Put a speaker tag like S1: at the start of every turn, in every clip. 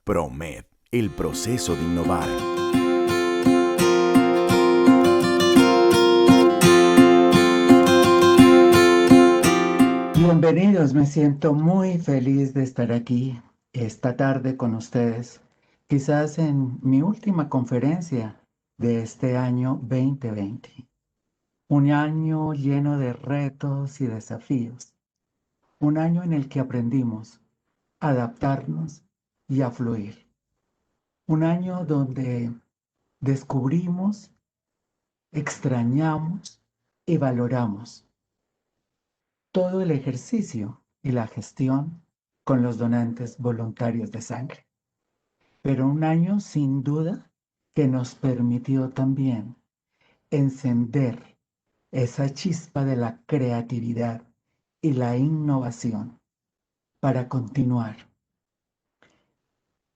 S1: PROMED, el proceso de innovar.
S2: Bienvenidos, me siento muy feliz de estar aquí esta tarde con ustedes, quizás en mi última conferencia de este año 2020. Un año lleno de retos y desafíos, un año en el que aprendimos a adaptarnos y a fluir, un año donde descubrimos, extrañamos y valoramos todo el ejercicio y la gestión con los donantes voluntarios de sangre. Pero un año sin duda que nos permitió también encender esa chispa de la creatividad y la innovación para continuar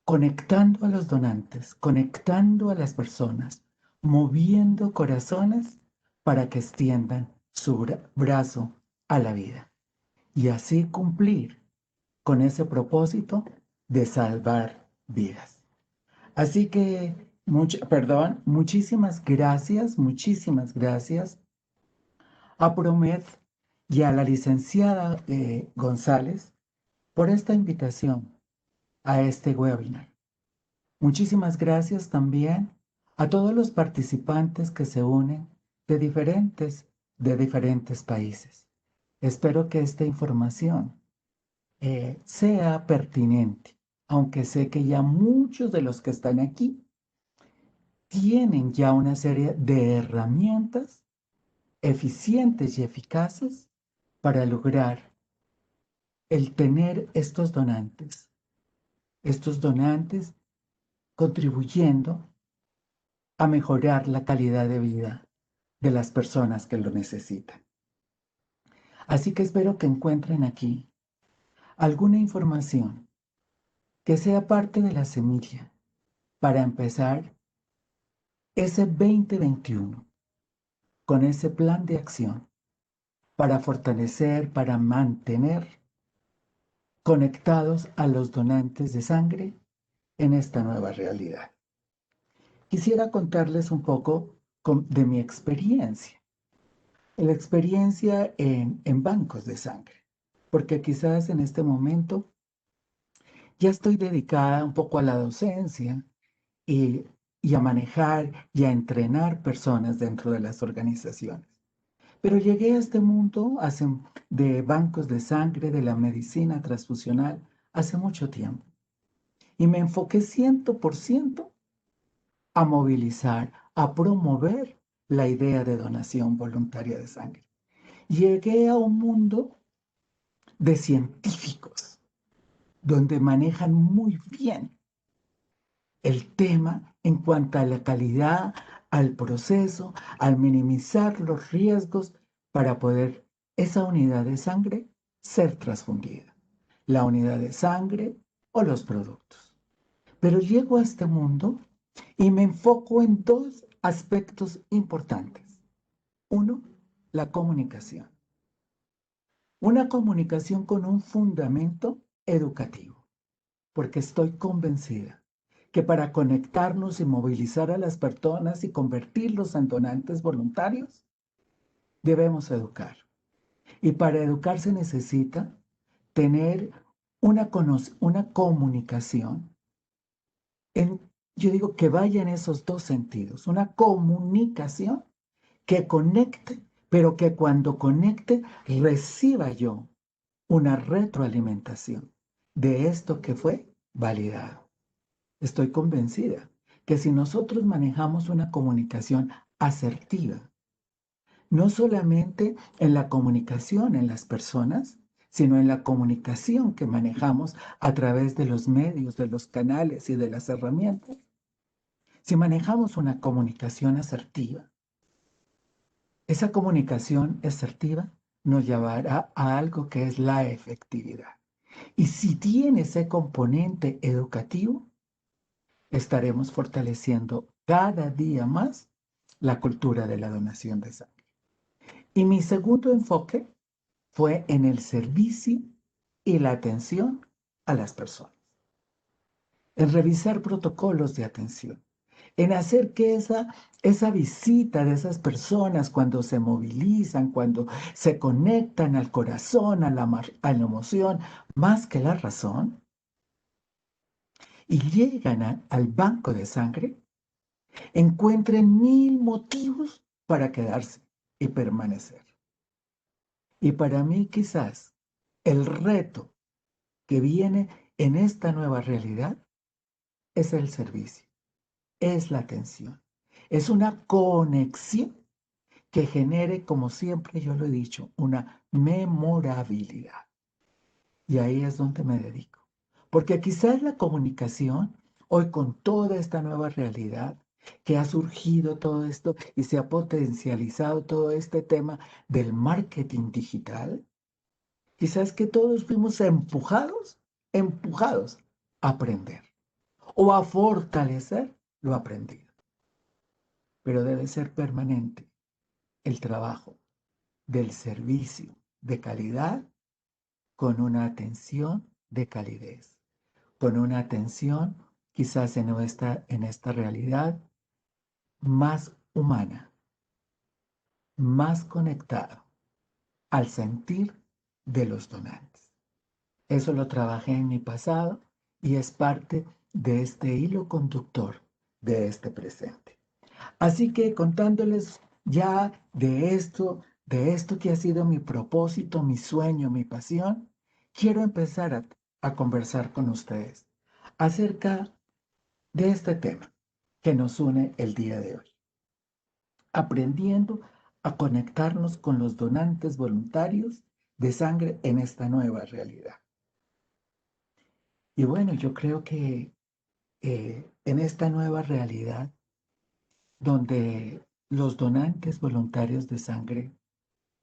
S2: conectando a los donantes, conectando a las personas, moviendo corazones para que extiendan su brazo a la vida y así cumplir con ese propósito de salvar vidas. Así que, muchísimas gracias a Promed y a la licenciada González por esta invitación a este webinar. Muchísimas gracias también a todos los participantes que se unen de diferentes países. Espero que esta información sea pertinente, aunque sé que ya muchos de los que están aquí tienen ya una serie de herramientas eficientes y eficaces para lograr el tener estos donantes contribuyendo a mejorar la calidad de vida de las personas que lo necesitan. Así que espero que encuentren aquí alguna información que sea parte de la semilla para empezar ese 2021 con ese plan de acción para fortalecer, para mantener conectados a los donantes de sangre en esta nueva realidad. Quisiera contarles un poco de mi experiencia, la experiencia en bancos de sangre, porque quizás en este momento ya estoy dedicada un poco a la docencia y, y a manejar y a entrenar personas dentro de las organizaciones. Pero llegué a este mundo de bancos de sangre, de la medicina transfusional, hace mucho tiempo. Y me enfoqué 100% a movilizar, a promover la idea de donación voluntaria de sangre. Llegué a un mundo de científicos, donde manejan muy bien el tema en cuanto a la calidad, al proceso, al minimizar los riesgos para poder esa unidad de sangre ser transfundida, la unidad de sangre o los productos. Pero llego a este mundo y me enfoco en dos aspectos importantes. Uno, la comunicación. Una comunicación con un fundamento educativo, porque estoy convencida que para conectarnos y movilizar a las personas y convertirlos en donantes voluntarios, debemos educar. Y para educar se necesita tener una comunicación. Yo digo que vaya en esos dos sentidos. Una comunicación que conecte, pero que cuando conecte reciba yo una retroalimentación de esto que fue validado. Estoy convencida que si nosotros manejamos una comunicación asertiva, no solamente en la comunicación en las personas, sino en la comunicación que manejamos a través de los medios, de los canales y de las herramientas, si manejamos una comunicación asertiva, esa comunicación asertiva nos llevará a algo que es la efectividad. Y si tiene ese componente educativo, estaremos fortaleciendo cada día más la cultura de la donación de sangre. Y mi segundo enfoque fue en el servicio y la atención a las personas. en revisar protocolos de atención, en hacer que esa visita de esas personas cuando se movilizan, cuando se conectan al corazón, a la emoción, más que la razón, y llegan al banco de sangre, encuentren mil motivos para quedarse y permanecer. Y para mí quizás el reto que viene en esta nueva realidad es el servicio, es la atención, es una conexión que genere, como siempre yo lo he dicho, una memorabilidad. Y ahí es donde me dedico. Porque quizás la comunicación, hoy con toda esta nueva realidad, que ha surgido todo esto y se ha potencializado todo este tema del marketing digital, quizás que todos fuimos empujados a aprender o a fortalecer lo aprendido. Pero debe ser permanente el trabajo del servicio de calidad con una atención de calidez, con una atención quizás en esta realidad más humana, más conectado al sentir de los donantes. Eso lo trabajé en mi pasado y es parte de este hilo conductor de este presente. Así que contándoles ya de esto que ha sido mi propósito, mi sueño, mi pasión, quiero empezar a conversar con ustedes acerca de este tema que nos une el día de hoy, aprendiendo a conectarnos con los donantes voluntarios de sangre en esta nueva realidad. Y bueno, yo creo que en esta nueva realidad, donde los donantes voluntarios de sangre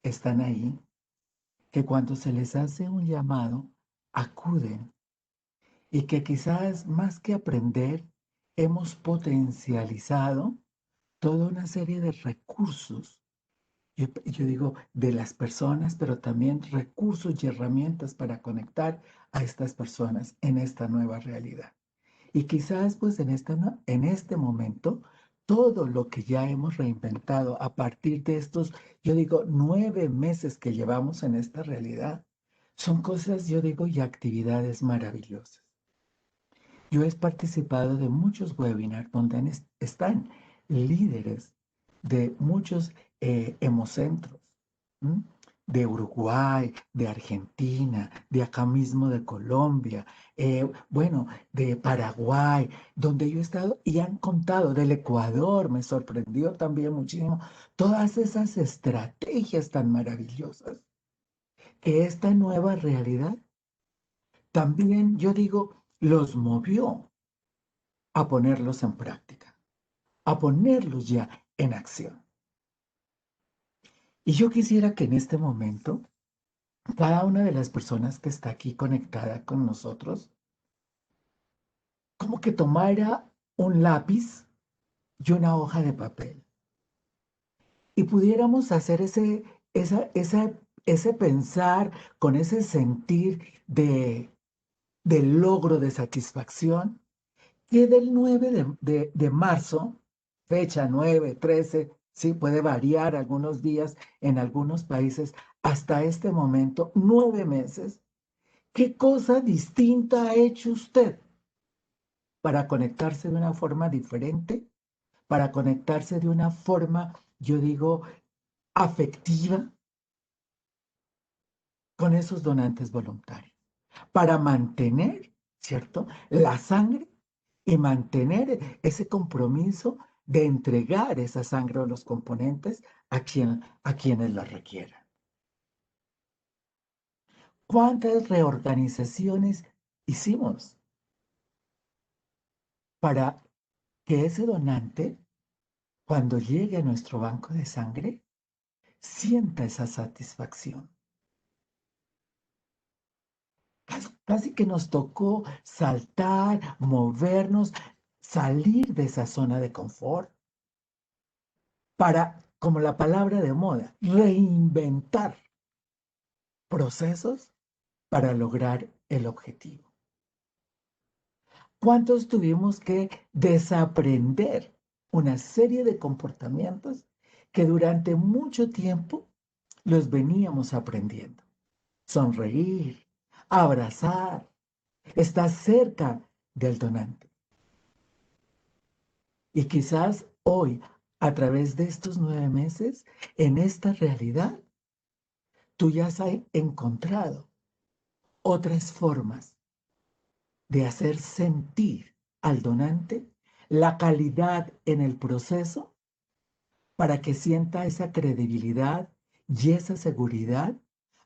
S2: están ahí, que cuando se les hace un llamado, acuden y que quizás más que aprender, hemos potencializado toda una serie de recursos. Yo digo de las personas, pero también recursos y herramientas para conectar a estas personas en esta nueva realidad. Y quizás pues en este momento, todo lo que ya hemos reinventado a partir de estos, yo digo, 9 meses que llevamos en esta realidad, son cosas, yo digo, y actividades maravillosas. Yo he participado de muchos webinars donde están líderes de muchos hemocentros, ¿m? De Uruguay, de Argentina, de acá mismo de Colombia, bueno, de Paraguay, donde yo he estado y han contado del Ecuador, me sorprendió también muchísimo todas esas estrategias tan maravillosas que esta nueva realidad también, yo digo, los movió a ponerlos en práctica, a ponerlos ya en acción. Y yo quisiera que en este momento, cada una de las personas que está aquí conectada con nosotros, como que tomara un lápiz y una hoja de papel y pudiéramos hacer ese pensar con ese sentir de logro, de satisfacción, que del 9 de marzo, fecha 9, 13, sí, puede variar algunos días en algunos países, hasta este momento, 9 meses, ¿qué cosa distinta ha hecho usted para conectarse de una forma diferente, para conectarse de una forma, yo digo, afectiva con esos donantes voluntarios, para mantener, ¿cierto?, la sangre y mantener ese compromiso de entregar esa sangre o los componentes a quienes la requieran? ¿Cuántas reorganizaciones hicimos para que ese donante, cuando llegue a nuestro banco de sangre, sienta esa satisfacción? Casi que nos tocó saltar, movernos, salir de esa zona de confort para, como la palabra de moda, reinventar procesos para lograr el objetivo. ¿Cuántos tuvimos que desaprender una serie de comportamientos que durante mucho tiempo los veníamos aprendiendo? Sonreír, abrazar, estar cerca del donante. Y quizás hoy, a través de estos 9 meses, en esta realidad, tú ya has encontrado otras formas de hacer sentir al donante la calidad en el proceso para que sienta esa credibilidad y esa seguridad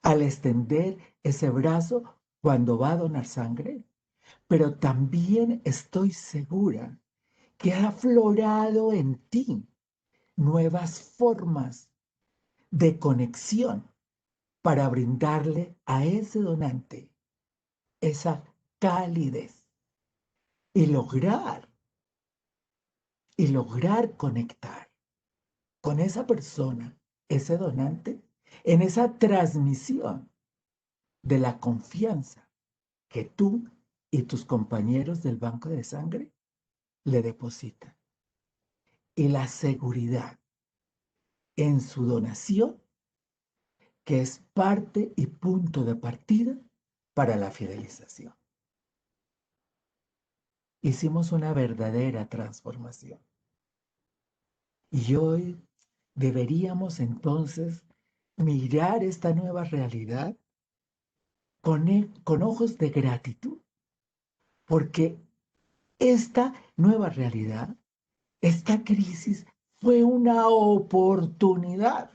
S2: al extender ese brazo cuando va a donar sangre. Pero también estoy segura que ha aflorado en ti nuevas formas de conexión para brindarle a ese donante esa calidez y lograr conectar con esa persona, ese donante, en esa transmisión de la confianza que tú y tus compañeros del banco de sangre le depositan y la seguridad en su donación, que es parte y punto de partida para la fidelización. Hicimos una verdadera transformación. Y hoy deberíamos entonces mirar esta nueva realidad con ojos de gratitud, porque esta nueva realidad, esta crisis, fue una oportunidad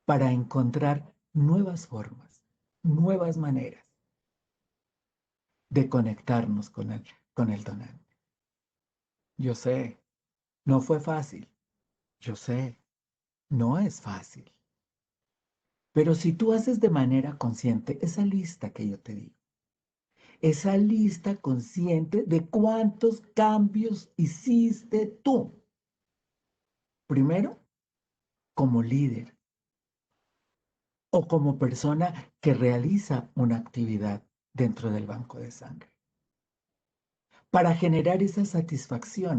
S2: para encontrar nuevas formas, nuevas maneras de conectarnos con el donante. Yo sé, no fue fácil. Yo sé, no es fácil. Pero si tú haces de manera consciente esa lista que yo te digo, esa lista consciente de cuántos cambios hiciste tú, primero como líder o como persona que realiza una actividad dentro del banco de sangre, para generar esa satisfacción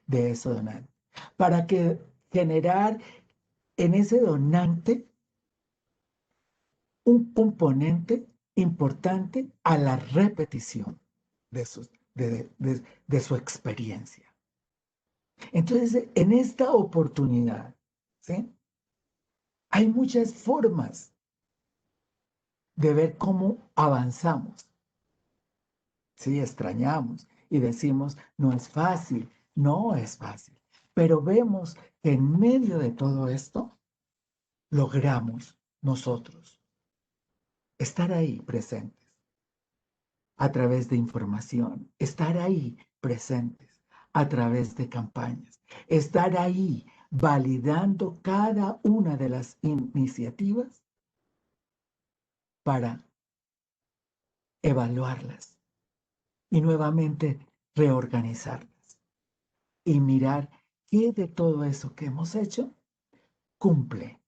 S2: de ese donante, para que generar en ese donante un componente importante a la repetición de de su experiencia. Entonces, en esta oportunidad, ¿sí? Hay muchas formas de ver cómo avanzamos. Sí, extrañamos y decimos, no es fácil, no es fácil. Pero vemos que en medio de todo esto, logramos nosotros estar ahí presentes a través de información, estar ahí presentes a través de campañas, estar ahí validando cada una de las iniciativas para evaluarlas y nuevamente reorganizarlas y mirar qué de todo eso que hemos hecho cumple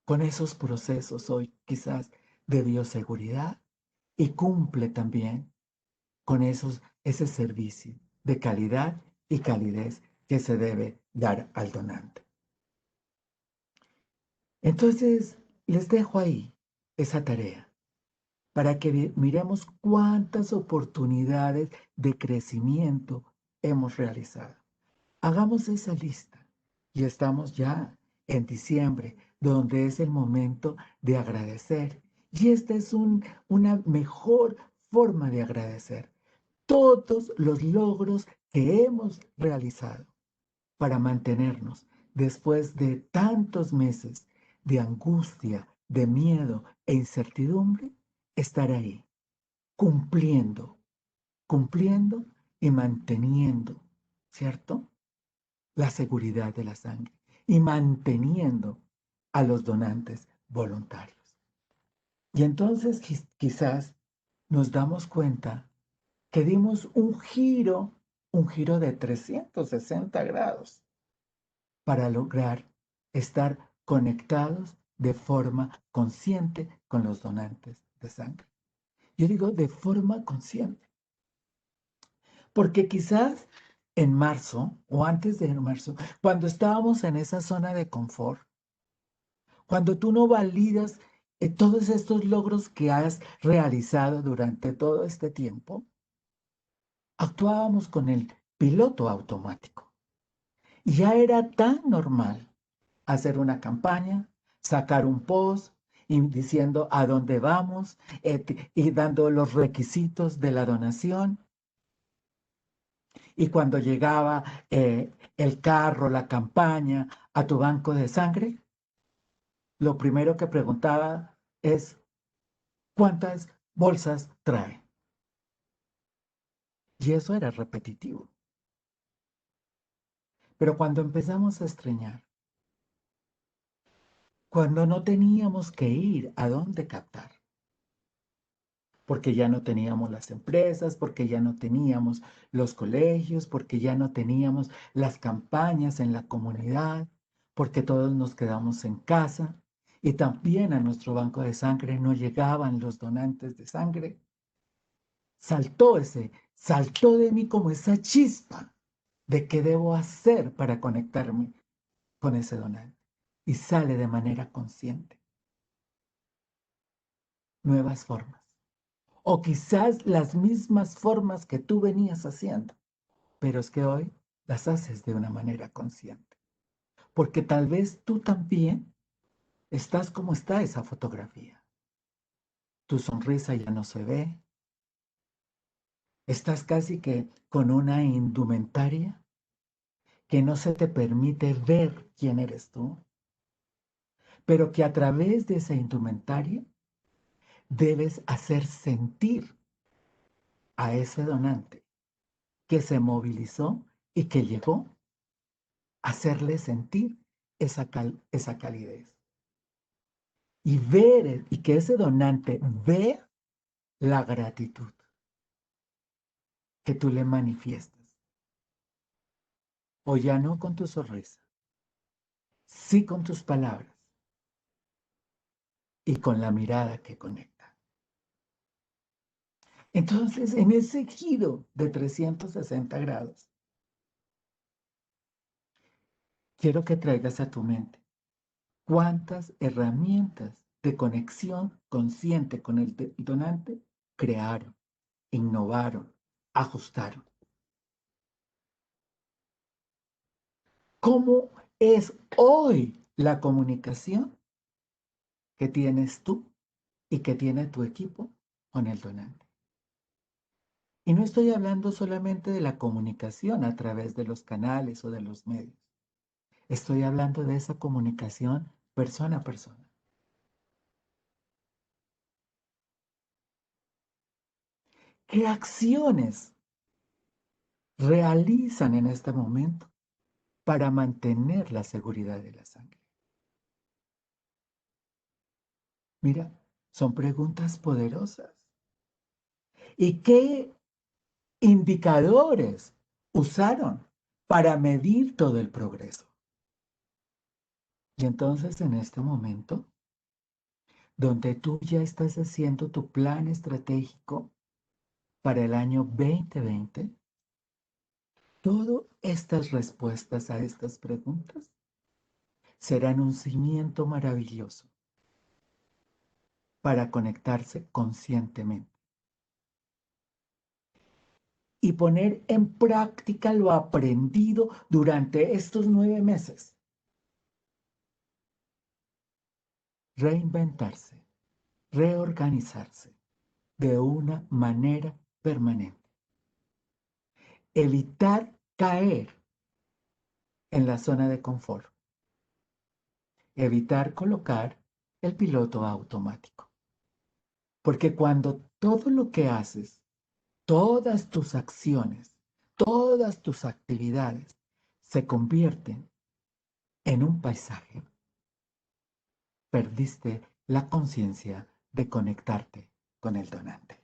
S2: con esos procesos hoy quizás de bioseguridad y cumple también con ese servicio de calidad y calidez que se debe dar al donante. Entonces, les dejo ahí esa tarea para que miremos cuántas oportunidades de crecimiento hemos realizado. Hagamos esa lista y estamos ya en diciembre, donde es el momento de agradecer. Y esta es una mejor forma de agradecer todos los logros que hemos realizado para mantenernos después de tantos meses de angustia, de miedo e incertidumbre, estar ahí, cumpliendo, cumpliendo y manteniendo, ¿cierto? La seguridad de la sangre y manteniendo a los donantes voluntarios. Y entonces quizás nos damos cuenta que dimos un giro de 360 grados para lograr estar conectados de forma consciente con los donantes de sangre. Yo digo de forma consciente, porque quizás en marzo o antes de marzo, cuando estábamos en esa zona de confort, cuando tú no validas todos estos logros que has realizado durante todo este tiempo, actuábamos con el piloto automático. Y ya era tan normal hacer una campaña, sacar un post y diciendo a dónde vamos y dando los requisitos de la donación. Y cuando llegaba el carro, la campaña a tu banco de sangre, lo primero que preguntaba es, ¿cuántas bolsas trae? Y eso era repetitivo. Pero cuando empezamos a estreñar, cuando no teníamos que ir a dónde captar, porque ya no teníamos las empresas, porque ya no teníamos los colegios, porque ya no teníamos las campañas en la comunidad, porque todos nos quedamos en casa y también a nuestro banco de sangre no llegaban los donantes de sangre. Saltó de mí como esa chispa de qué debo hacer para conectarme con ese donante. Y sale de manera consciente. Nuevas formas. O quizás las mismas formas que tú venías haciendo, pero es que hoy las haces de una manera consciente. Porque tal vez tú también estás como está esa fotografía. Tu sonrisa ya no se ve. Estás casi que con una indumentaria que no se te permite ver quién eres tú, pero que a través de esa indumentaria debes hacer sentir a ese donante que se movilizó y que llegó, hacerle sentir esa calidez. Y ver, y que ese donante vea la gratitud que tú le manifiestas. O ya no con tu sonrisa, sí con tus palabras y con la mirada que conecta. Entonces, en ese giro de 360 grados, quiero que traigas a tu mente cuántas herramientas de conexión consciente con el donante crearon, innovaron, ajustaron. ¿Cómo es hoy la comunicación que tienes tú y que tiene tu equipo con el donante? Y no estoy hablando solamente de la comunicación a través de los canales o de los medios. Estoy hablando de esa comunicación persona a persona. ¿Qué acciones realizan en este momento para mantener la seguridad de la sangre? Mira, son preguntas poderosas. ¿Y qué indicadores usaron para medir todo el progreso? Y entonces en este momento, donde tú ya estás haciendo tu plan estratégico para el año 2020, todas estas respuestas a estas preguntas serán un cimiento maravilloso para conectarse conscientemente y poner en práctica lo aprendido durante estos 9 meses. Reinventarse, reorganizarse de una manera permanente. Evitar caer en la zona de confort. Evitar colocar el piloto automático. Porque cuando todo lo que haces, todas tus acciones, todas tus actividades se convierten en un paisaje, perdiste la conciencia de conectarte con el donante.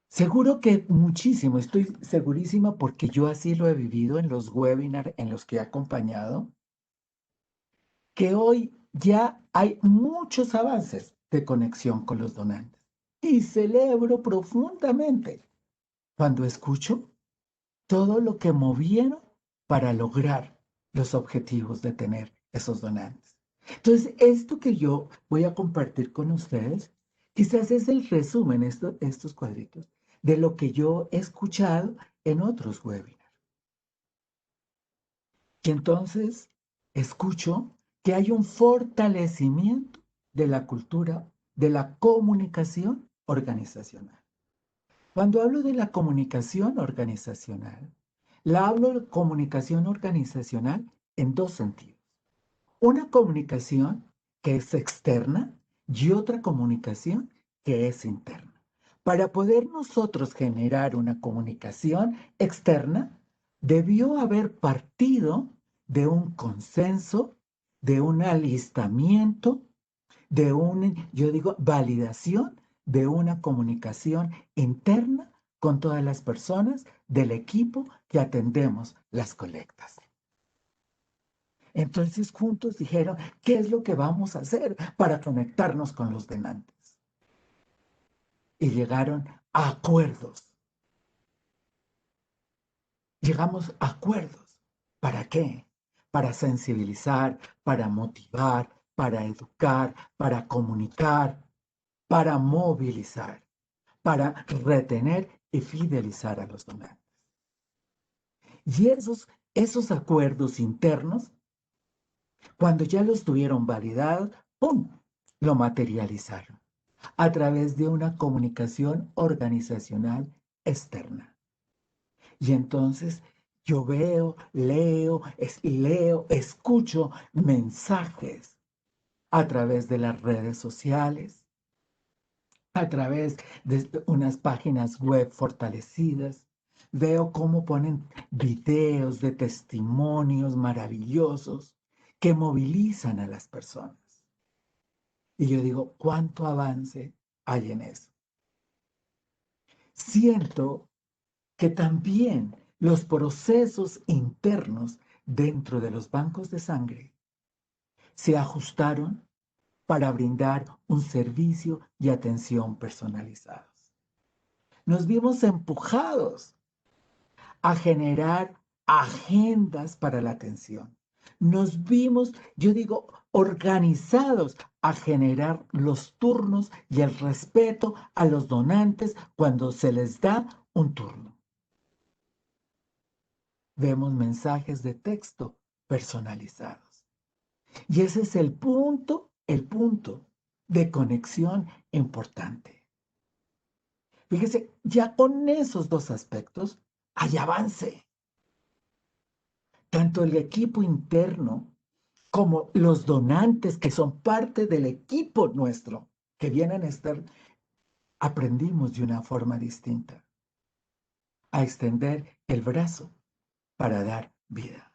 S2: Seguro que muchísimo, estoy segurísima porque yo así lo he vivido en los webinars en los que he acompañado. que hoy ya hay muchos avances de conexión con los donantes. Y celebro profundamente cuando escucho todo lo que movieron para lograr los objetivos de tener esos donantes. Entonces, esto que yo voy a compartir con ustedes, quizás es el resumen, estos cuadritos, de lo que yo he escuchado en otros webinars. Y entonces escucho que hay un fortalecimiento de la cultura de la comunicación organizacional. Cuando hablo de la comunicación organizacional, la hablo de comunicación organizacional en dos sentidos. Una comunicación que es externa y otra comunicación que es interna. Para poder nosotros generar una comunicación externa, debió haber partido de un consenso, de un alistamiento, yo digo, validación de una comunicación interna con todas las personas del equipo que atendemos las colectas. Entonces juntos dijeron, ¿qué es lo que vamos a hacer para conectarnos con los donantes? Y llegaron a acuerdos. Llegamos a acuerdos. ¿Para qué? Para sensibilizar, para motivar, para educar, para comunicar, para movilizar, para retener y fidelizar a los donantes. Y esos acuerdos internos, cuando ya los tuvieron validados, ¡pum!, lo materializaron a través de una comunicación organizacional externa. Y entonces yo leo, escucho mensajes a través de las redes sociales, a través de unas páginas web fortalecidas. Veo cómo ponen videos de testimonios maravillosos que movilizan a las personas. Y yo digo, ¿cuánto avance hay en eso? Siento que también los procesos internos dentro de los bancos de sangre se ajustaron para brindar un servicio y atención personalizados. Nos vimos empujados a generar agendas para la atención. Nos vimos, yo digo, organizados a generar los turnos y el respeto a los donantes cuando se les da un turno. Vemos mensajes de texto personalizados. Y ese es el punto de conexión importante. Fíjese, ya con esos dos aspectos hay avance. Tanto el equipo interno como los donantes que son parte del equipo nuestro, que vienen a estar, aprendimos de una forma distinta a extender el brazo para dar vida.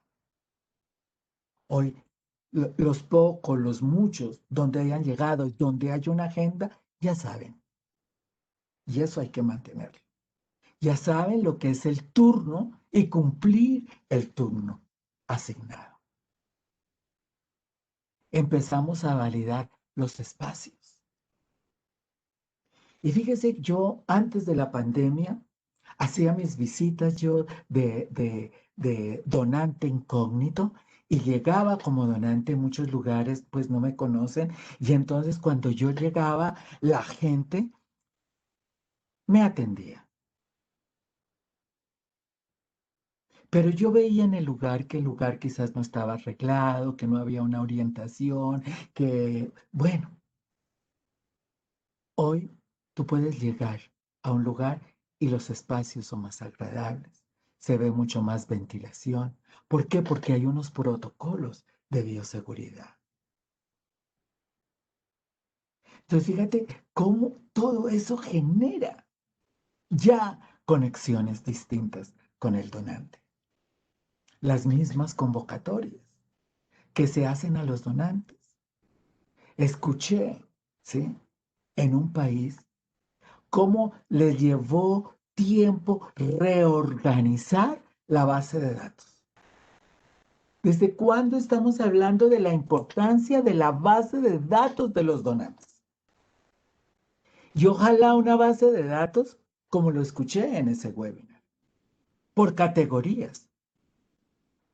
S2: Hoy, los pocos, los muchos, donde hayan llegado y donde hay una agenda, ya saben. Y eso hay que mantenerlo. Ya saben lo que es el turno y cumplir el turno asignado. Empezamos a validar los espacios. Y fíjese, yo antes de la pandemia hacía mis visitas yo de donante incógnito y llegaba como donante en muchos lugares, pues no me conocen. Y entonces cuando yo llegaba, la gente me atendía. Pero yo veía en el lugar que el lugar quizás no estaba arreglado, que no había una orientación, que, bueno, hoy tú puedes llegar a un lugar y los espacios son más agradables, se ve mucho más ventilación. ¿Por qué? Porque hay unos protocolos de bioseguridad. Entonces, fíjate cómo todo eso genera ya conexiones distintas con el donante. Las mismas convocatorias que se hacen a los donantes. Escuché, ¿sí?, en un país cómo le llevó tiempo reorganizar la base de datos. ¿Desde cuándo estamos hablando de la importancia de la base de datos de los donantes? Y ojalá una base de datos, como lo escuché en ese webinar, por categorías.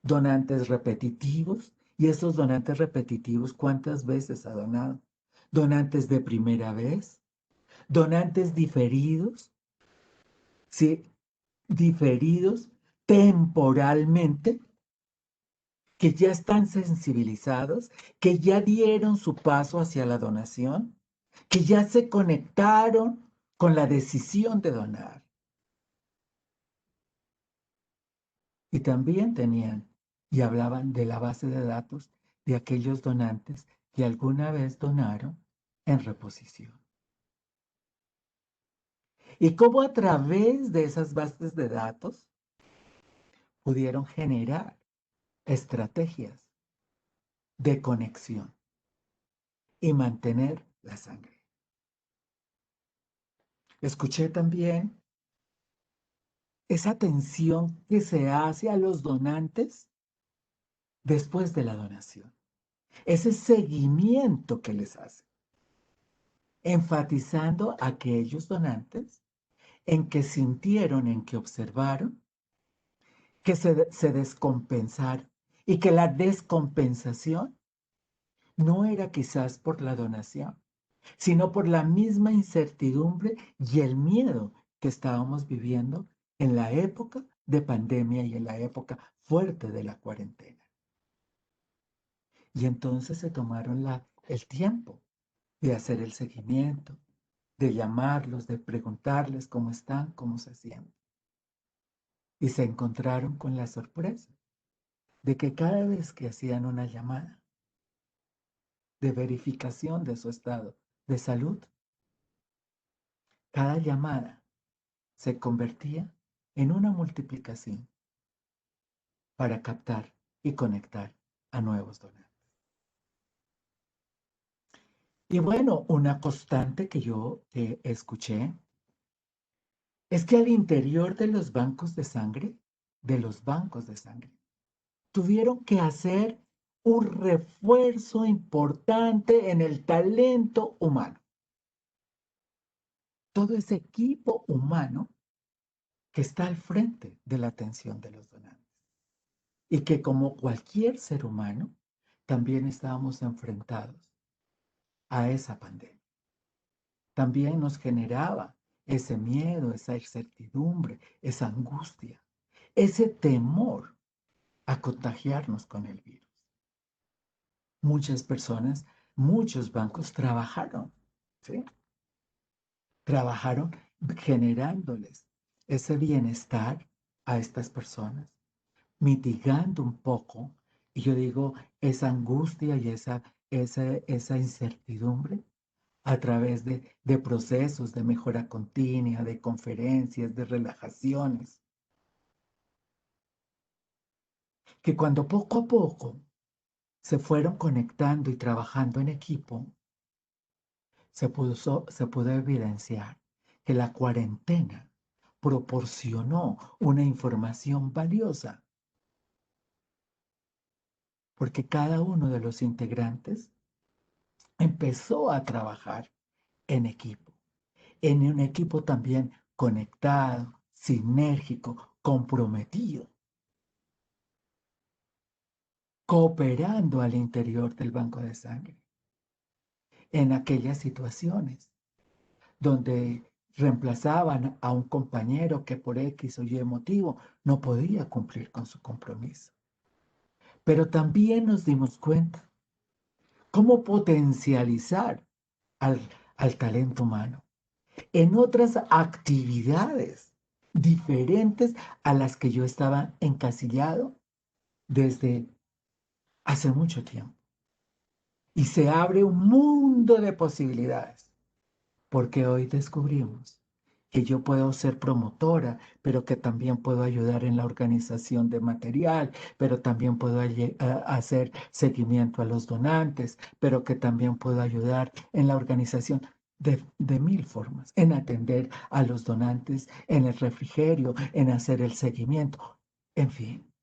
S2: Donantes repetitivos, y esos donantes repetitivos, ¿cuántas veces ha donado? Donantes de primera vez, donantes diferidos, ¿sí? Diferidos temporalmente, que ya están sensibilizados, que ya dieron su paso hacia la donación, que ya se conectaron con la decisión de donar. Y también tenían y hablaban de la base de datos de aquellos donantes que alguna vez donaron en reposición. Y cómo a través de esas bases de datos pudieron generar estrategias de conexión y mantener la sangre. Escuché también esa atención que se hace a los donantes después de la donación, ese seguimiento que les hace, enfatizando a aquellos donantes en que sintieron, en que observaron, que se descompensaron y que la descompensación no era quizás por la donación, sino por la misma incertidumbre y el miedo que estábamos viviendo en la época de pandemia y en la época fuerte de la cuarentena. Y entonces se tomaron el tiempo de hacer el seguimiento, de llamarlos, de preguntarles cómo están, cómo se sienten. Y se encontraron con la sorpresa de que cada vez que hacían una llamada de verificación de su estado de salud, cada llamada se convertía en una multiplicación para captar y conectar a nuevos donantes. Y bueno, una constante que yo escuché es que al interior de los bancos de sangre, tuvieron que hacer un refuerzo importante en el talento humano. Todo ese equipo humano que está al frente de la atención de los donantes. Y que como cualquier ser humano, también estábamos enfrentados a esa pandemia. También nos generaba ese miedo, esa incertidumbre, esa angustia, ese temor a contagiarnos con el virus. Muchas personas, muchos bancos trabajaron, ¿sí? Trabajaron generándoles ese bienestar a estas personas, mitigando un poco, y yo digo, esa angustia y esa incertidumbre a través de procesos de mejora continua, de conferencias, de relajaciones, que cuando poco a poco se fueron conectando y trabajando en equipo, se pudo evidenciar que la cuarentena proporcionó una información valiosa, porque cada uno de los integrantes empezó a trabajar en equipo, en un equipo también conectado, sinérgico, comprometido, cooperando al interior del banco de sangre, en aquellas situaciones donde reemplazaban a un compañero que por X o Y motivo no podía cumplir con su compromiso. Pero también nos dimos cuenta cómo potencializar al, al talento humano en otras actividades diferentes a las que yo estaba encasillado desde hace mucho tiempo. Y se abre un mundo de posibilidades, porque hoy descubrimos que yo puedo ser promotora, pero que también puedo ayudar en la organización de material, pero también puedo hacer seguimiento a los donantes, pero que también puedo ayudar en la organización de mil formas, en atender a los donantes, en el refrigerio, en hacer el seguimiento, en fin.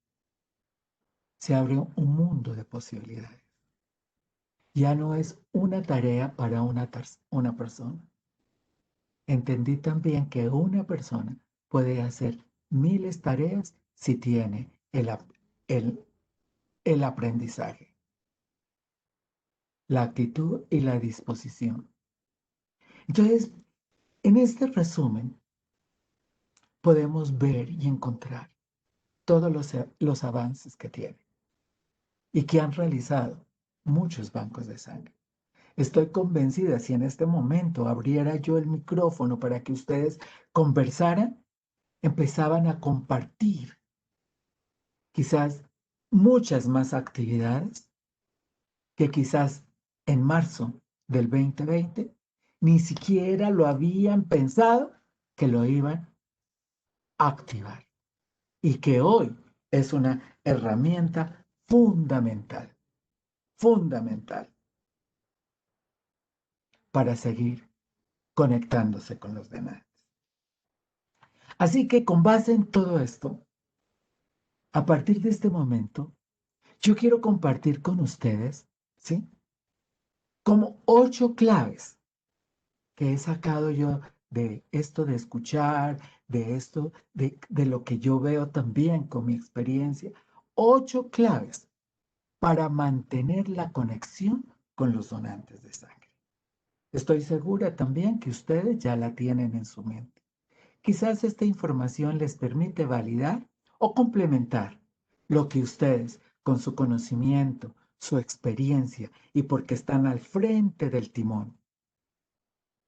S2: se abre un mundo de posibilidades. Ya no es una tarea para una persona. Entendí también que una persona puede hacer miles tareas si tiene el, el aprendizaje, la actitud y la disposición. Entonces, en este resumen, podemos ver y encontrar todos los avances que tiene y que han realizado muchos bancos de sangre. Estoy convencida, si en este momento abriera yo el micrófono para que ustedes conversaran, empezaban a compartir quizás muchas más actividades que quizás en marzo del 2020 ni siquiera lo habían pensado que lo iban a activar y que hoy es una herramienta fundamental, fundamental para seguir conectándose con los demás. Así que con base en todo esto, a partir de este momento, yo quiero compartir con ustedes, ¿sí? Como 8 claves que he sacado yo de esto de escuchar, de esto, de lo que yo veo también con mi experiencia. 8 claves para mantener la conexión con los donantes de sangre. Estoy segura también que ustedes ya la tienen en su mente. Quizás esta información les permite validar o complementar lo que ustedes, con su conocimiento, su experiencia y porque están al frente del timón,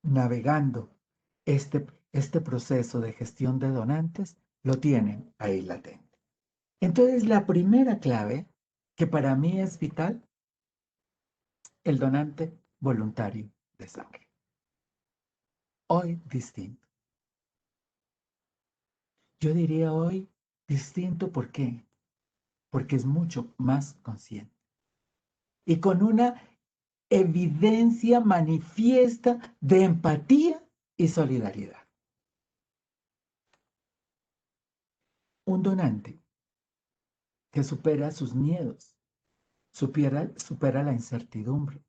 S2: navegando este proceso de gestión de donantes, lo tienen ahí latente. Entonces, la primera clave, que para mí es vital, el donante voluntario de sangre. Hoy distinto. Yo diría hoy distinto, ¿por qué? Porque es mucho más consciente y con una evidencia manifiesta de empatía y solidaridad. Un donante que supera sus miedos, supera la incertidumbre,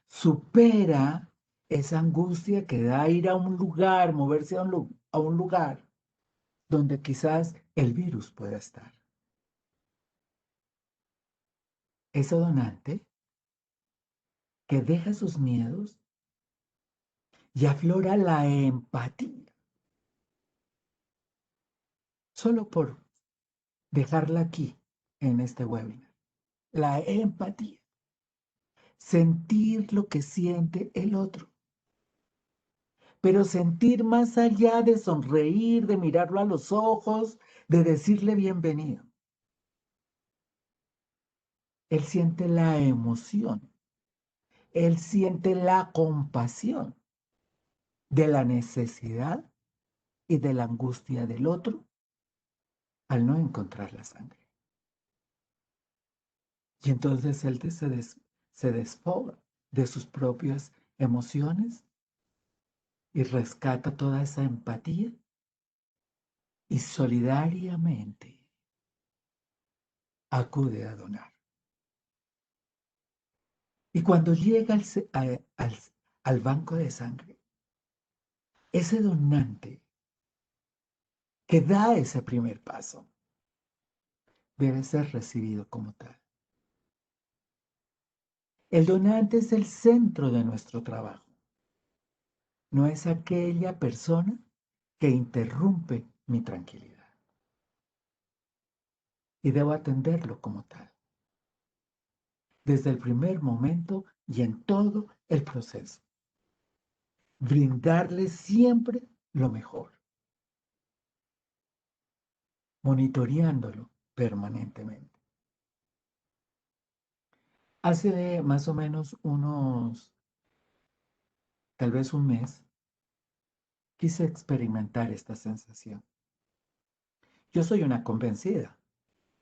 S2: supera esa angustia que da ir a un lugar, moverse a un lugar donde quizás el virus pueda estar. Ese donante que deja sus miedos y aflora la empatía, solo por dejarla aquí en este webinar. La empatía, sentir lo que siente el otro, pero sentir más allá de sonreír, de mirarlo a los ojos, de decirle bienvenido. Él siente la emoción, él siente la compasión de la necesidad y de la angustia del otro al no encontrar la sangre. Y entonces él se despoja de sus propias emociones y rescata toda esa empatía y solidariamente acude a donar. Y cuando llega al banco de sangre, ese donante que da ese primer paso debe ser recibido como tal. El donante es el centro de nuestro trabajo. No es aquella persona que interrumpe mi tranquilidad. Y debo atenderlo como tal. Desde el primer momento y en todo el proceso. Brindarle siempre lo mejor. Monitoreándolo permanentemente. Hace más o menos tal vez un mes, quise experimentar esta sensación. Yo soy una convencida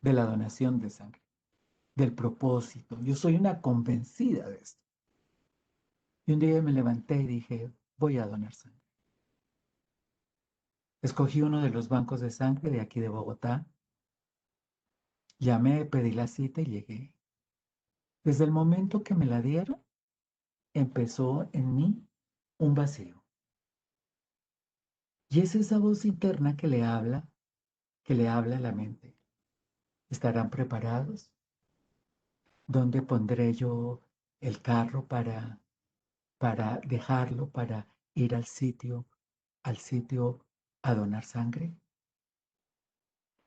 S2: de la donación de sangre, del propósito. Yo soy una convencida de esto. Y un día me levanté y dije, voy a donar sangre. Escogí uno de los bancos de sangre de aquí de Bogotá Llamé, pedí la cita y llegué. Desde el momento que me la dieron, empezó en mí un vacío. Y es esa voz interna que le habla a la mente. ¿Estarán preparados? ¿Dónde pondré yo el carro para dejarlo, para ir al sitio a donar sangre?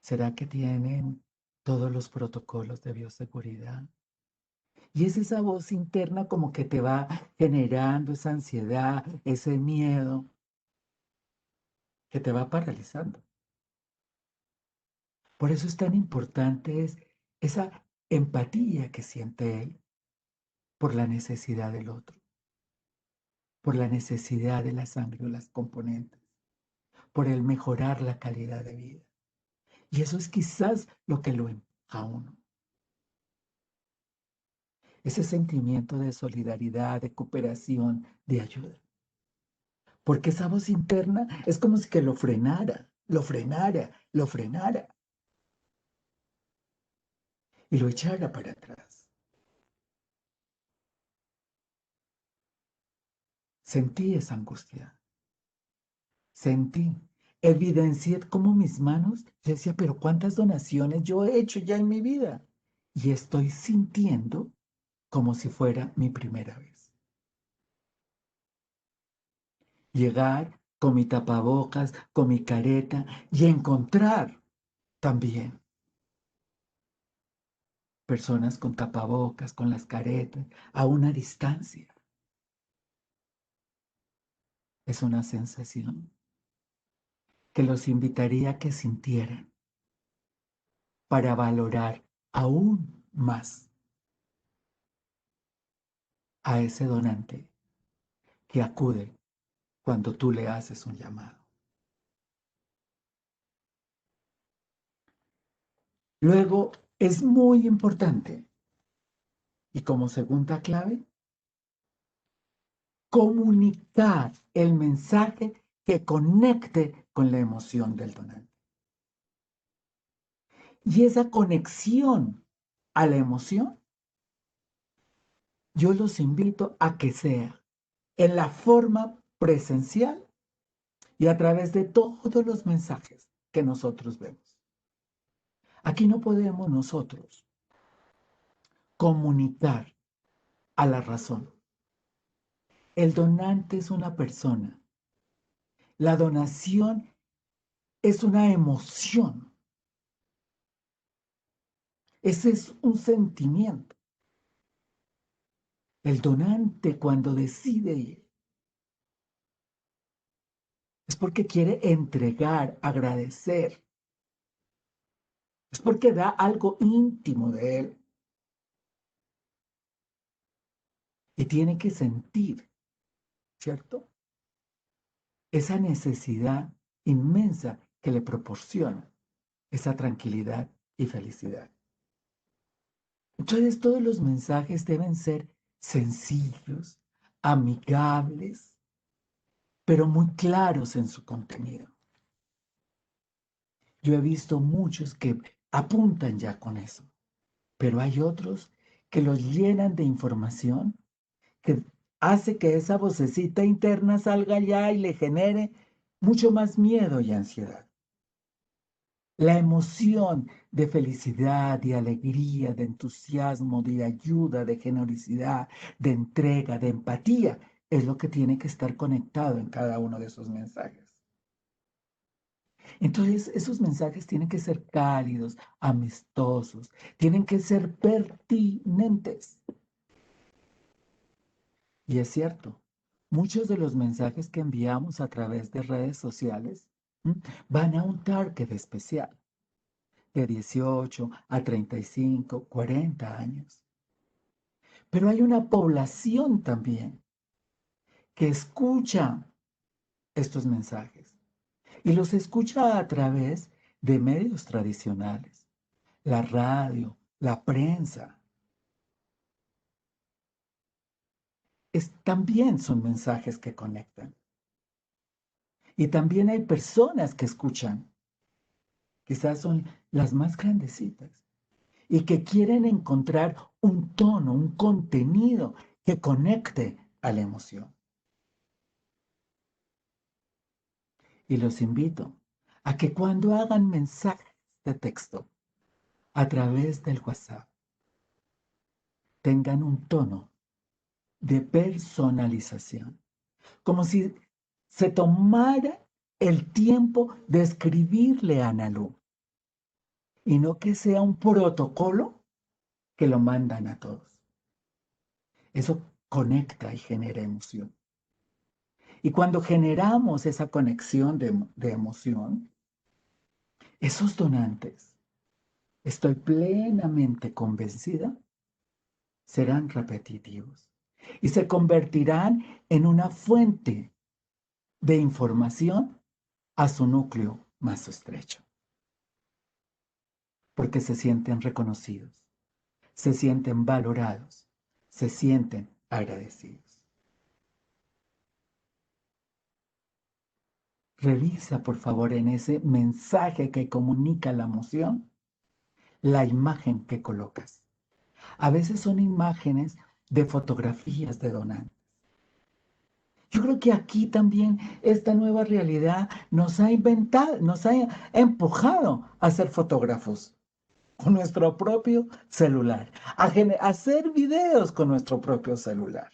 S2: ¿Será que tienen todos los protocolos de bioseguridad? Y es esa voz interna como que te va generando esa ansiedad, ese miedo que te va paralizando. Por eso es tan importante esa empatía que siente él por la necesidad del otro, por la necesidad de la sangre o las componentes, por el mejorar la calidad de vida. Y eso es quizás lo que lo empuja a uno. Ese sentimiento de solidaridad, de cooperación, de ayuda. Porque esa voz interna es como si que lo frenara, lo frenara, lo frenara y lo echara para atrás. Sentí esa angustia, sentí, evidencié cómo mis manos, yo decía, pero ¿cuántas donaciones yo he hecho ya en mi vida? Y estoy sintiendo como si fuera mi primera vez. Llegar con mi tapabocas, con mi careta y encontrar también personas con tapabocas, con las caretas, a una distancia. Es una sensación que los invitaría a que sintieran para valorar aún más a ese donante que acude cuando tú le haces un llamado. Luego, es muy importante, y como segunda clave, comunicar el mensaje que conecte con la emoción del donante. Y esa conexión a la emoción, yo los invito a que sea en la forma presencial y a través de todos los mensajes que nosotros vemos. Aquí no podemos nosotros comunicar a la razón. El donante es una persona. La donación es una emoción. Ese es un sentimiento. El donante cuando decide ir es porque quiere entregar, agradecer. Es porque da algo íntimo de él. Y tiene que sentir, ¿cierto? Esa necesidad inmensa que le proporciona esa tranquilidad y felicidad. Entonces todos los mensajes deben ser sencillos, amigables, pero muy claros en su contenido. Yo he visto muchos que apuntan ya con eso, pero hay otros que los llenan de información que hace que esa vocecita interna salga ya y le genere mucho más miedo y ansiedad. La emoción de felicidad, de alegría, de entusiasmo, de ayuda, de generosidad, de entrega, de empatía, es lo que tiene que estar conectado en cada uno de esos mensajes. Entonces, esos mensajes tienen que ser cálidos, amistosos, tienen que ser pertinentes. Y es cierto, muchos de los mensajes que enviamos a través de redes sociales van a un target especial de 18 a 35, 40 años. Pero hay una población también que escucha estos mensajes y los escucha a través de medios tradicionales, la radio, la prensa. También son mensajes que conectan. Y también hay personas que escuchan, quizás son las más grandecitas, y que quieren encontrar un tono, un contenido que conecte a la emoción. Y los invito a que cuando hagan mensajes de texto a través del WhatsApp, tengan un tono de personalización, como si se tomara el tiempo de escribirle a Analu y no que sea un protocolo que lo mandan a todos. Eso conecta y genera emoción. Y cuando generamos esa conexión de emoción, esos donantes, estoy plenamente convencida, serán repetitivos y se convertirán en una fuente de información a su núcleo más estrecho, porque se sienten reconocidos, se sienten valorados, se sienten agradecidos. Revisa, por favor, en ese mensaje que comunica la emoción, la imagen que colocas. A veces son imágenes de fotografías de donantes. Yo creo que aquí también esta nueva realidad nos ha inventado, nos ha empujado a ser fotógrafos con nuestro propio celular, a hacer videos con nuestro propio celular.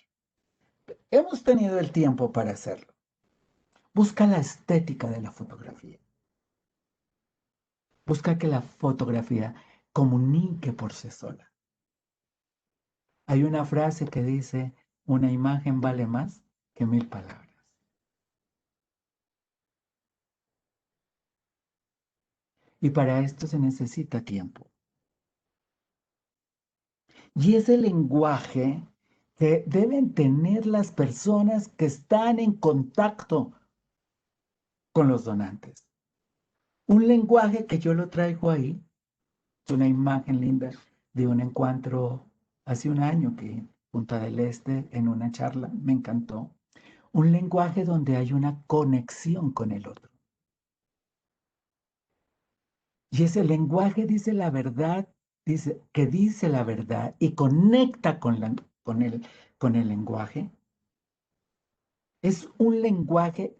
S2: Hemos tenido el tiempo para hacerlo. Busca la estética de la fotografía. Busca que la fotografía comunique por sí sola. Hay una frase que dice, una imagen vale más que 1000 palabras. Y para esto se necesita tiempo. Y es el lenguaje que deben tener las personas que están en contacto con los donantes. Un lenguaje que yo lo traigo ahí, es una imagen linda de un encuentro hace un año que en Punta del Este, en una charla, me encantó. Un lenguaje donde hay una conexión con el otro. Y ese lenguaje dice la verdad, dice la verdad y conecta con el lenguaje. Es un lenguaje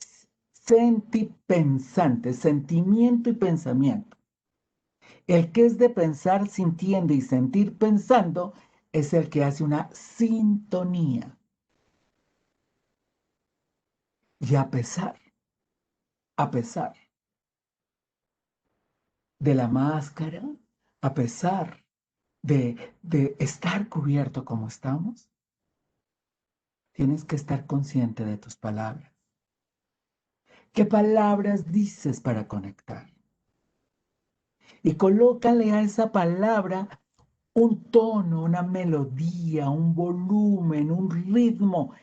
S2: sentipensante, sentimiento y pensamiento. El que es de pensar sintiendo y sentir pensando es el que hace una sintonía. Y a pesar de la máscara, a pesar de estar cubierto como estamos, tienes que estar consciente de tus palabras. ¿Qué palabras dices para conectar? Y colócale a esa palabra un tono, una melodía, un volumen, un ritmo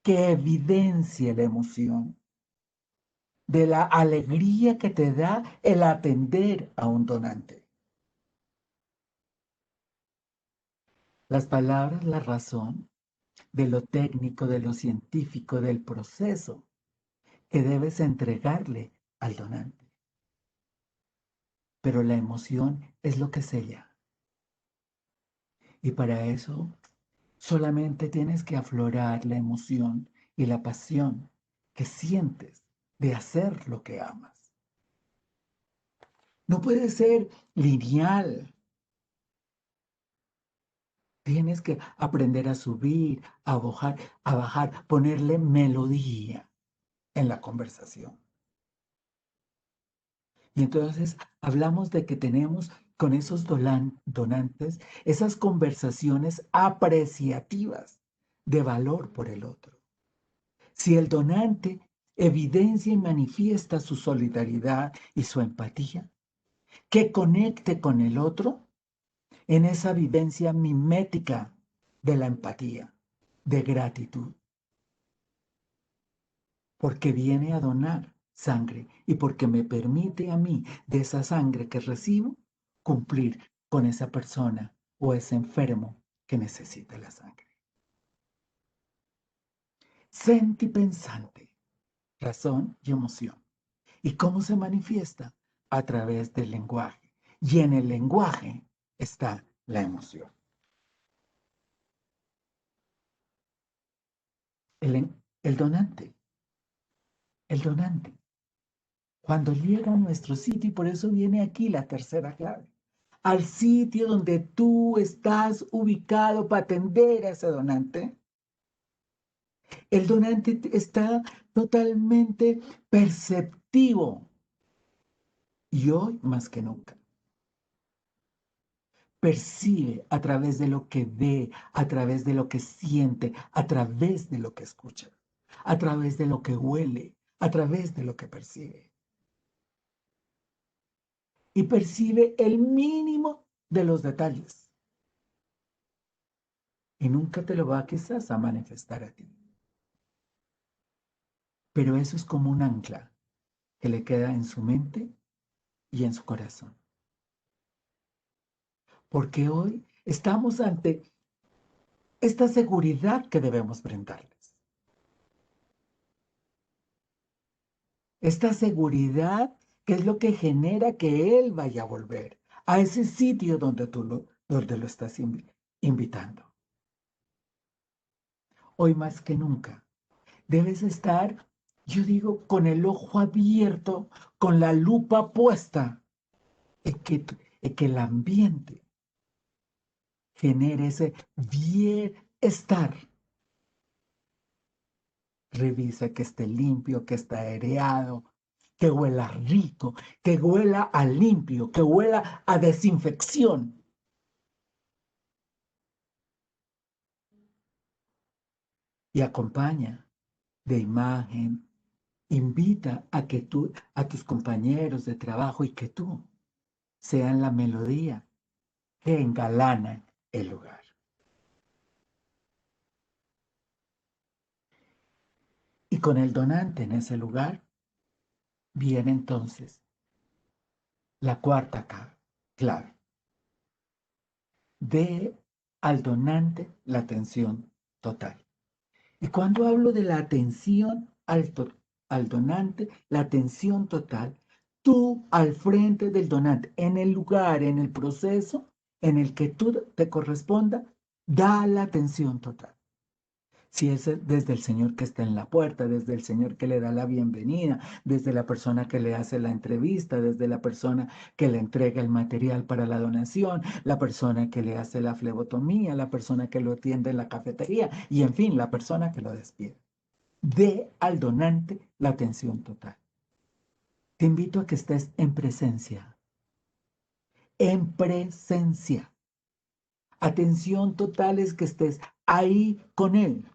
S2: que evidencie la emoción de la alegría que te da el atender a un donante. Las palabras, la razón de lo técnico, de lo científico, del proceso que debes entregarle al donante. Pero la emoción es lo que sella. Y para eso solamente tienes que aflorar la emoción y la pasión que sientes de hacer lo que amas. No puede ser lineal. Tienes que aprender a subir, a bajar, ponerle melodía en la conversación. Y entonces hablamos de que tenemos con esos donantes esas conversaciones apreciativas de valor por el otro. Si el donante evidencia y manifiesta su solidaridad y su empatía, que conecte con el otro en esa vivencia mimética de la empatía, de gratitud, porque viene a donar sangre y porque me permite a mí, de esa sangre que recibo, cumplir con esa persona o ese enfermo que necesita la sangre. Sentipensante, razón y emoción. ¿Y cómo se manifiesta? A través del lenguaje. Y en el lenguaje está la emoción. El donante, el donante. Cuando llega a nuestro sitio, y por eso viene aquí la tercera clave, al sitio donde tú estás ubicado para atender a ese donante, el donante está totalmente perceptivo y hoy más que nunca percibe a través de lo que ve, a través de lo que siente, a través de lo que escucha, a través de lo que huele, a través de lo que percibe. Y percibe el mínimo de los detalles. Y nunca te lo va quizás a manifestar a ti. Pero eso es como un ancla que le queda en su mente y en su corazón. Porque hoy estamos ante esta seguridad que debemos brindarles. Esta seguridad que es lo que genera que él vaya a volver a ese sitio donde donde lo estás invitando. Hoy más que nunca debes estar, yo digo, con el ojo abierto, con la lupa puesta en que el ambiente genere ese bienestar. Revisa que esté limpio, que esté aireado, que huela rico, que huela a limpio, que huela a desinfección. Y acompaña de imagen, invita a que a tus compañeros de trabajo y que tú sean la melodía que engalana el lugar. Y con el donante en ese lugar, viene entonces la cuarta clave. Dé al donante la atención total. Y cuando hablo de la atención al donante, la atención total, tú al frente del donante, en el lugar, en el proceso en el que tú te corresponda, da la atención total. Si es desde el señor que está en la puerta, desde el señor que le da la bienvenida, desde la persona que le hace la entrevista, desde la persona que le entrega el material para la donación, la persona que le hace la flebotomía, la persona que lo atiende en la cafetería y en fin, la persona que lo despide. Dé al donante la atención total. Te invito a que estés en presencia. En presencia. Atención total es que estés ahí con él.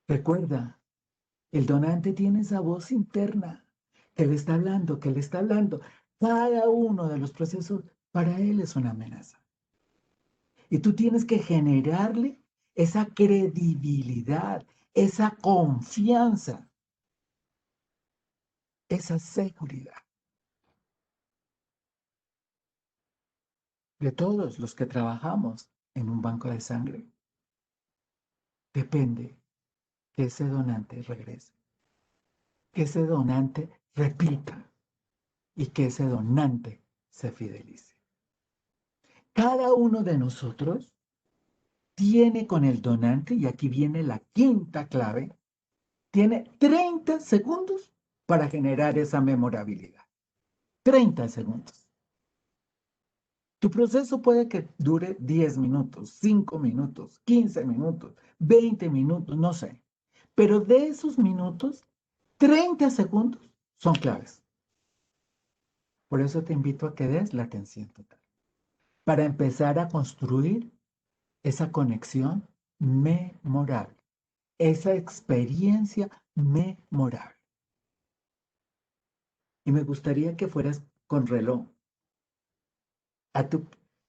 S2: Recuerda, el donante tiene esa voz interna que le está hablando, que le está hablando. Cada uno de los procesos para él es una amenaza. Y tú tienes que generarle esa credibilidad, esa confianza, esa seguridad. De todos los que trabajamos en un banco de sangre, depende que ese donante regrese, que ese donante repita y que ese donante se fidelice. Cada uno de nosotros tiene con el donante, y aquí viene la quinta clave, tiene 30 segundos para generar esa memorabilidad. 30 segundos. Tu proceso puede que dure 10 minutos, 5 minutos, 15 minutos, 20 minutos, no sé. Pero de esos minutos, 30 segundos son claves. Por eso te invito a que des la atención total. Para empezar a construir esa conexión memorable, esa experiencia memorable. Y me gustaría que fueras con reloj. A tu,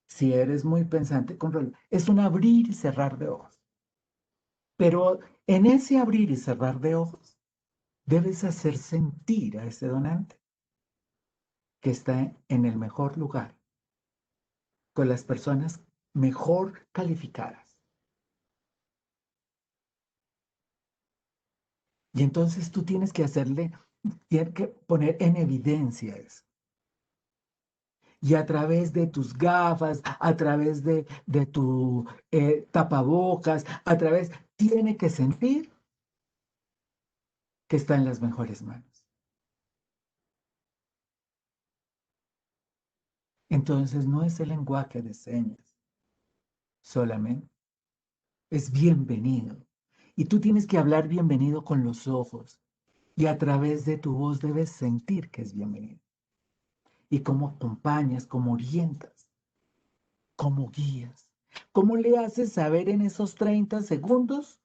S2: si eres muy pensante, con reloj. Es un abrir y cerrar de ojos. Pero en ese abrir y cerrar de ojos, debes hacer sentir a ese donante que está en el mejor lugar, con las personas mejor calificadas. Y entonces tú tienes que poner en evidencia eso. y a través de tus gafas, a través de tu tapabocas, tiene que sentir que está en las mejores manos. Entonces no es el lenguaje de señas solamente, es bienvenido. Y tú tienes que hablar bienvenido con los ojos y a través de tu voz debes sentir que es bienvenido. Y cómo acompañas, cómo orientas, cómo guías, cómo le haces saber en esos 30 segundos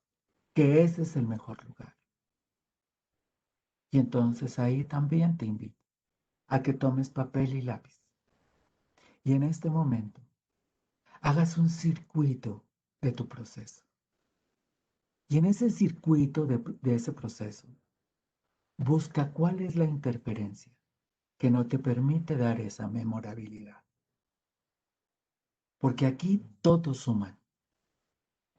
S2: que ese es el mejor lugar. Y entonces ahí también te invito a que tomes papel y lápiz. Y en este momento hagas un circuito de tu proceso. Y en ese circuito de ese proceso, busca cuál es la interferencia que no te permite dar esa memorabilidad. Porque aquí todos suman.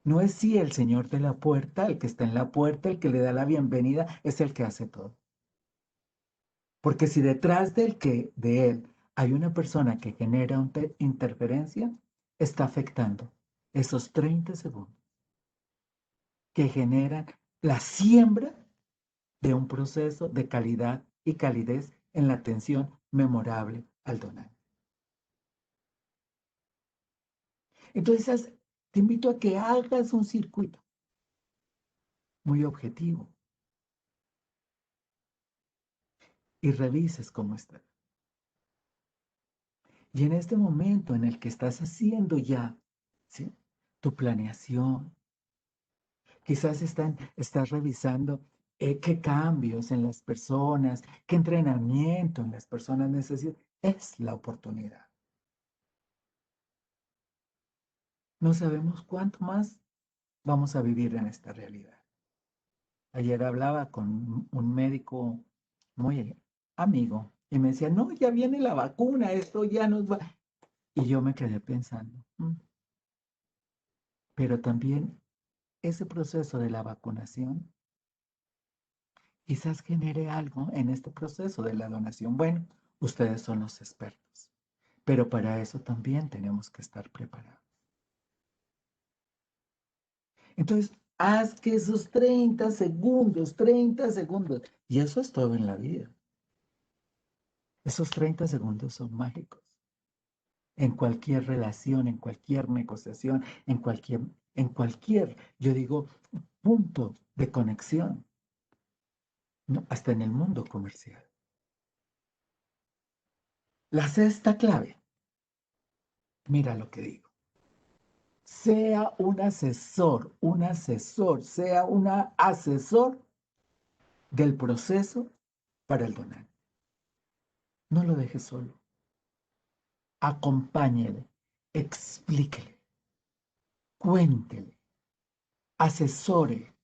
S2: No es si el señor de la puerta, el que está en la puerta, el que le da la bienvenida, es el que hace todo. Porque si detrás de él hay una persona que genera una interferencia, está afectando esos 30 segundos que generan la siembra de un proceso de calidad y calidez en la atención memorable al donante. Entonces, te invito a que hagas un circuito muy objetivo y revises cómo está. Y en este momento en el que estás haciendo ya, ¿sí?, tu planeación, quizás estás revisando qué cambios en las personas, qué entrenamiento en las personas necesitan. Es la oportunidad. No sabemos cuánto más vamos a vivir en esta realidad. Ayer hablaba con un médico muy amigo y me decía, no, ya viene la vacuna, esto ya nos va. Y yo me quedé pensando, pero también ese proceso de la vacunación quizás genere algo en este proceso de la donación. Bueno, ustedes son los expertos, pero para eso también tenemos que estar preparados. Entonces, haz que esos 30 segundos, y eso es todo en la vida. Esos 30 segundos son mágicos. En cualquier relación, en cualquier negociación, yo digo, punto de conexión, ¿no?, hasta en el mundo comercial. La sexta clave, mira lo que digo. Sea sea un asesor del proceso para el donante. No lo dejes solo. Acompáñele, explíquele, cuéntele, asesore.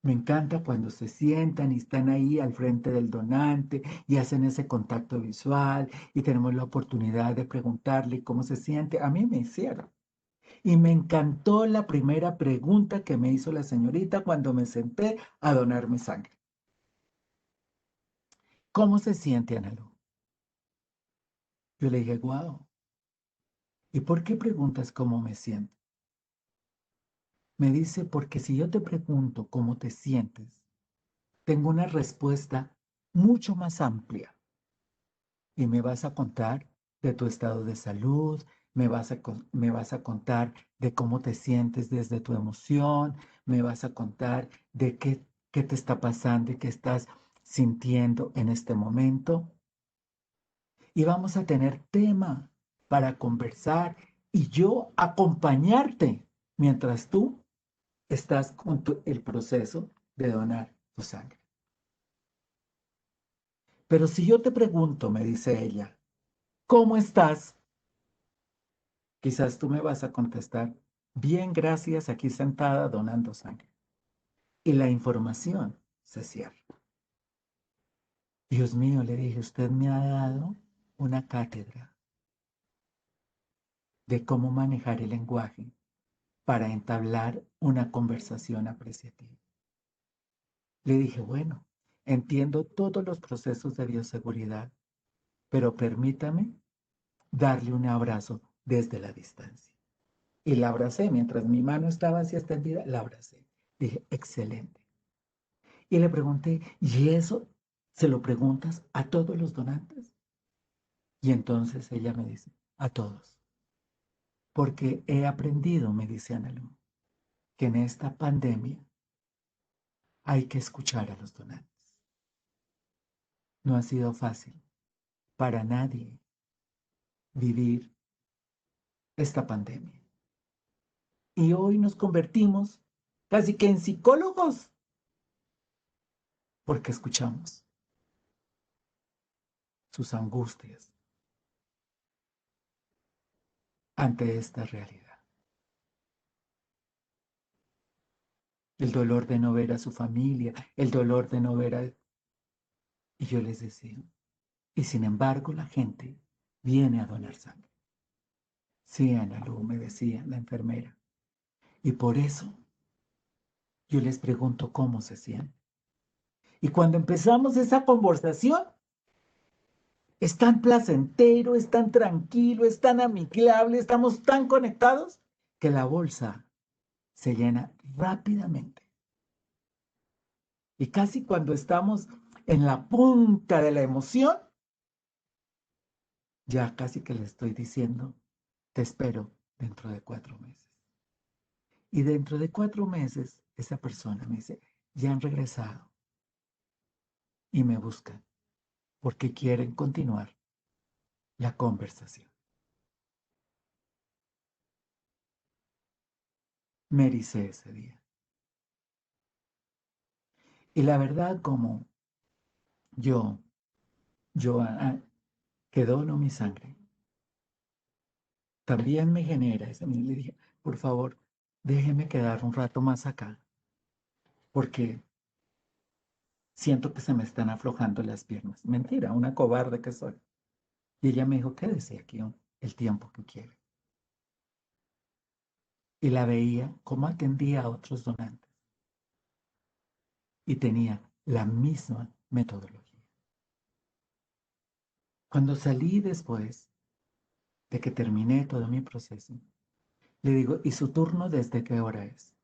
S2: Me encanta cuando se sientan y están ahí al frente del donante y hacen ese contacto visual y tenemos la oportunidad de preguntarle cómo se siente. A mí me hicieron. Y me encantó la primera pregunta que me hizo la señorita cuando me senté a donar mi sangre. ¿Cómo se siente, Analu? Yo le dije, wow. ¿Y por qué preguntas cómo me siento? Me dice, porque si yo te pregunto cómo te sientes, tengo una respuesta mucho más amplia y me vas a contar de tu estado de salud, me vas a contar de cómo te sientes desde tu emoción, me vas a contar de qué te está pasando y qué estás sintiendo en este momento. Y vamos a tener tema para conversar y yo acompañarte mientras tú estás con el proceso de donar tu sangre. Pero si yo te pregunto, me dice ella, ¿cómo estás? Quizás tú me vas a contestar, bien, gracias, aquí sentada donando sangre. Y la información se cierra. Dios mío, le dije, usted me ha dado una cátedra de cómo manejar el lenguaje para entablar una conversación apreciativa. Le dije, bueno, entiendo todos los procesos de bioseguridad, pero permítame darle un abrazo desde la distancia. Y la abracé, mientras mi mano estaba así extendida, la abracé. Dije, excelente. Y le pregunté, ¿y eso se lo preguntas a todos los donantes? Y entonces ella me dice, a todos. Porque he aprendido, me dice Analu, que en esta pandemia hay que escuchar a los donantes. No ha sido fácil para nadie vivir esta pandemia. Y hoy nos convertimos casi que en psicólogos porque escuchamos sus angustias ante esta realidad. El dolor de no ver a su familia, el dolor de no ver a... Y yo les decía, y sin embargo la gente viene a donar sangre. Sí, Ana Lu, me decía la enfermera. Y por eso yo les pregunto cómo se sienten. Y cuando empezamos esa conversación, es tan placentero, es tan tranquilo, es tan amigable, estamos tan conectados que la bolsa se llena rápidamente. Y casi cuando estamos en la punta de la emoción, ya casi que le estoy diciendo, te espero dentro de 4 meses. Y dentro de 4 meses, esa persona me dice, ya han regresado y me buscan porque quieren continuar la conversación. Me ericé ese día. Y la verdad, como yo, que dono mi sangre, también me genera ese. Le dije, por favor, déjeme quedar un rato más acá, porque siento que se me están aflojando las piernas. Mentira, una cobarde que soy. Y ella me dijo, quédese aquí el tiempo que quiere. Y la veía cómo atendía a otros donantes. Y tenía la misma metodología. Cuando salí después de que terminé todo mi proceso, le digo, ¿y su turno desde qué hora es?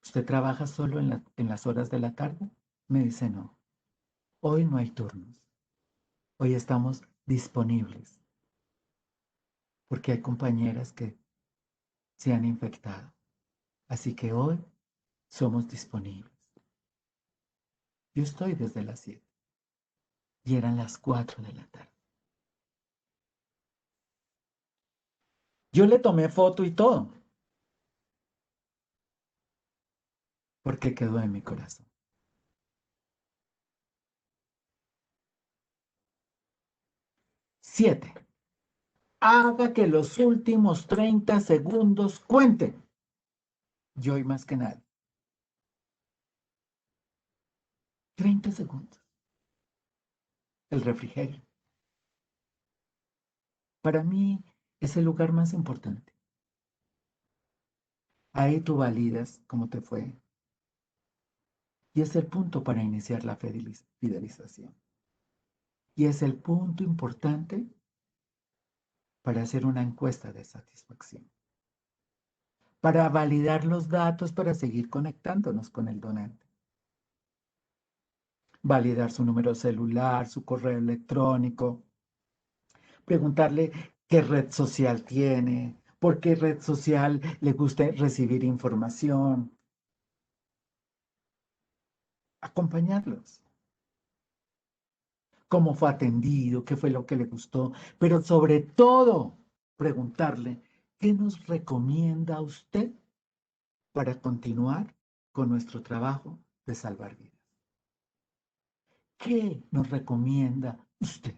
S2: ¿Usted trabaja solo en las horas de la tarde? Me dice, no, hoy no hay turnos. Hoy estamos disponibles porque hay compañeras que se han infectado. Así que hoy somos disponibles. Yo estoy desde las 7 y eran las 4 de la tarde. Yo le tomé foto y todo porque quedó en mi corazón. 7. Haga que los últimos 30 segundos cuenten. Yo y más que nada. 30 segundos. El refrigerio. Para mí es el lugar más importante. Ahí tú validas cómo te fue. Y es el punto para iniciar la fidelización. Y es el punto importante para hacer una encuesta de satisfacción. Para validar los datos, para seguir conectándonos con el donante. Validar su número celular, su correo electrónico, preguntarle qué red social tiene, por qué red social le gusta recibir información, acompañarlos, cómo fue atendido, qué fue lo que le gustó, pero sobre todo preguntarle qué nos recomienda a usted para continuar con nuestro trabajo de salvar vidas. ¿Qué nos recomienda usted?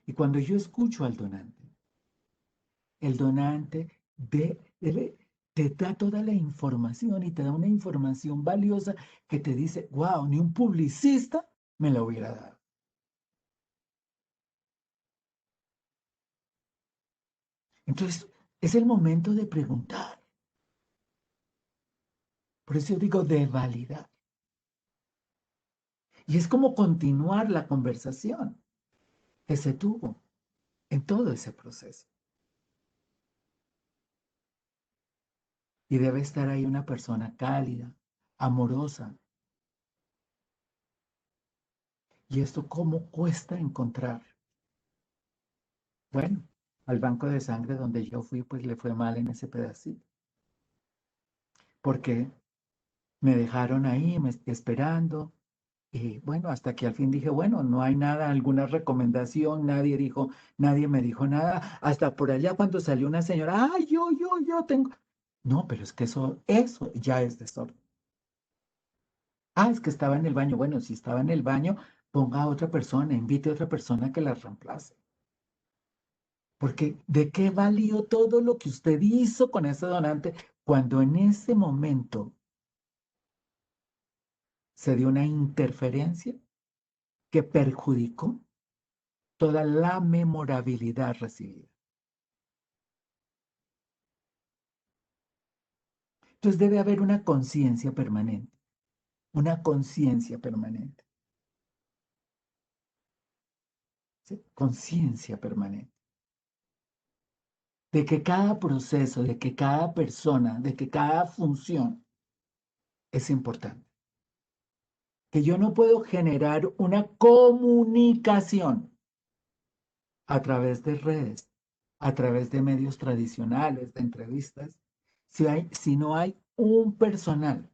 S2: Y cuando yo escucho al donante, el donante te da toda la información y te da una información valiosa que te dice, wow, ni un publicista me la hubiera dado. Entonces, es el momento de preguntar. Por eso yo digo de validar. Y es como continuar la conversación que se tuvo en todo ese proceso. Y debe estar ahí una persona cálida, amorosa. ¿Y esto cómo cuesta encontrar? Bueno, al banco de sangre donde yo fui, pues le fue mal en ese pedacito. Porque me dejaron ahí esperando. Y bueno, hasta que al fin dije, bueno, no hay nada, alguna recomendación, nadie me dijo nada. Hasta por allá cuando salió una señora, ay, yo tengo. No, pero es que eso ya es desorden. Ah, es que estaba en el baño. Bueno, si estaba en el baño, ponga a otra persona, invite a otra persona que la reemplace. Porque ¿de qué valió todo lo que usted hizo con ese donante cuando en ese momento se dio una interferencia que perjudicó toda la memorabilidad recibida? Entonces debe haber una conciencia permanente, ¿sí? Conciencia permanente de que cada proceso, de que cada persona, de que cada función es importante. Que yo no puedo generar una comunicación a través de redes, a través de medios tradicionales, de entrevistas, si no hay un personal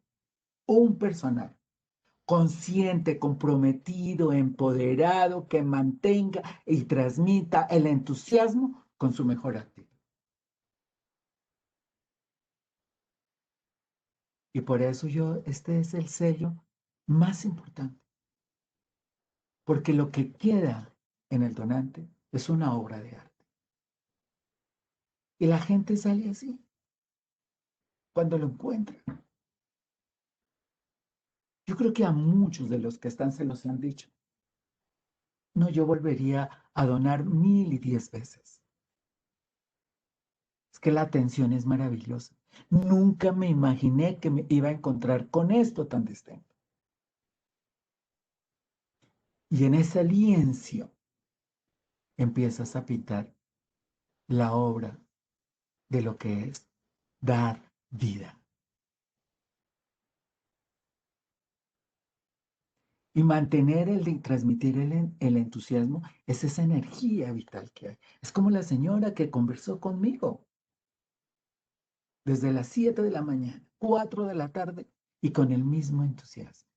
S2: consciente, comprometido, empoderado, que mantenga y transmita el entusiasmo con su mejor actitud. Y por eso este es el sello más importante, porque lo que queda en el donante es una obra de arte. Y la gente sale así cuando lo encuentra. Yo creo que a muchos de los que están se los han dicho. No, yo volvería a donar 1010 veces. Es que la atención es maravillosa. Nunca me imaginé que me iba a encontrar con esto tan distinto. Y en ese lienzo empiezas a pintar la obra de lo que es dar vida. Y mantener transmitir el entusiasmo es esa energía vital que hay. Es como la señora que conversó conmigo desde las 7 de la mañana, 4 de la tarde, y con el mismo entusiasmo,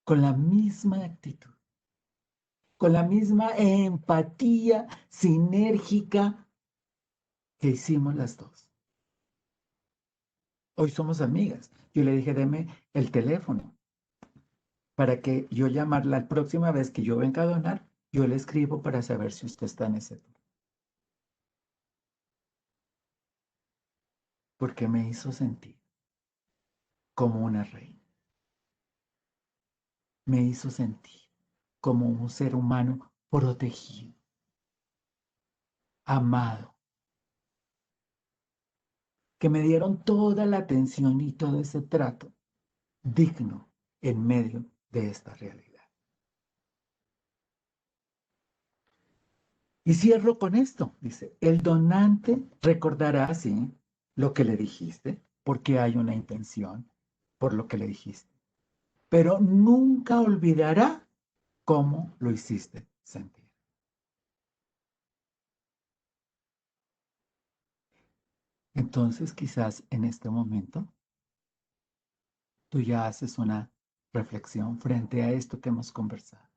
S2: con la misma actitud, con la misma empatía sinérgica que hicimos las dos. Hoy somos amigas. Yo le dije, deme el teléfono para que yo llamarla la próxima vez que yo venga a donar, yo le escribo para saber si usted está en ese turno. Porque me hizo sentir como una reina. Me hizo sentir como un ser humano protegido, amado, que me dieron toda la atención y todo ese trato digno en medio de esta realidad. Y cierro con esto, dice, el donante recordará, sí, lo que le dijiste, porque hay una intención por lo que le dijiste, pero nunca olvidará cómo lo hiciste sentir. Entonces, quizás en este momento, tú ya haces una reflexión frente a esto que hemos conversado.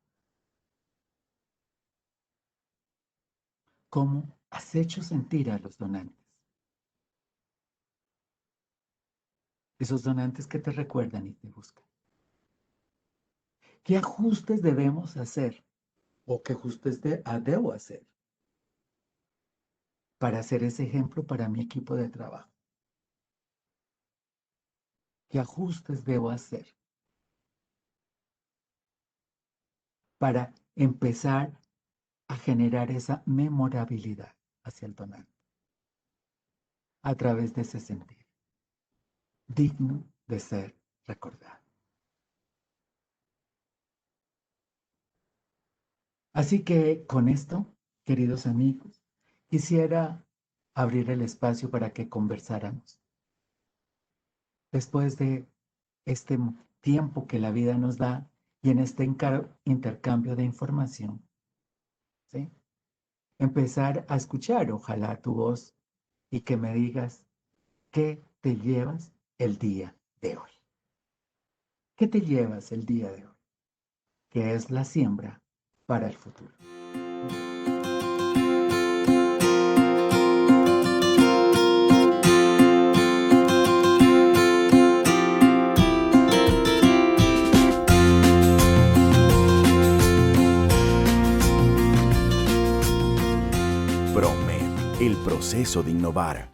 S2: ¿Cómo has hecho sentir a los donantes? Esos donantes que te recuerdan y te buscan. ¿Qué ajustes debemos hacer o qué ajustes debo hacer para hacer ese ejemplo para mi equipo de trabajo? ¿Qué ajustes debo hacer para empezar a generar esa memorabilidad hacia el donante a través de ese sentir digno de ser recordado. Así que con esto, queridos amigos, quisiera abrir el espacio para que conversáramos. Después de este tiempo que la vida nos da y en este intercambio de información, ¿sí? Empezar a escuchar, ojalá, tu voz y que me digas qué te llevas el día de hoy. ¿Qué te llevas el día de hoy? ¿Qué es la siembra para el futuro?
S1: PROMED, el proceso de innovar.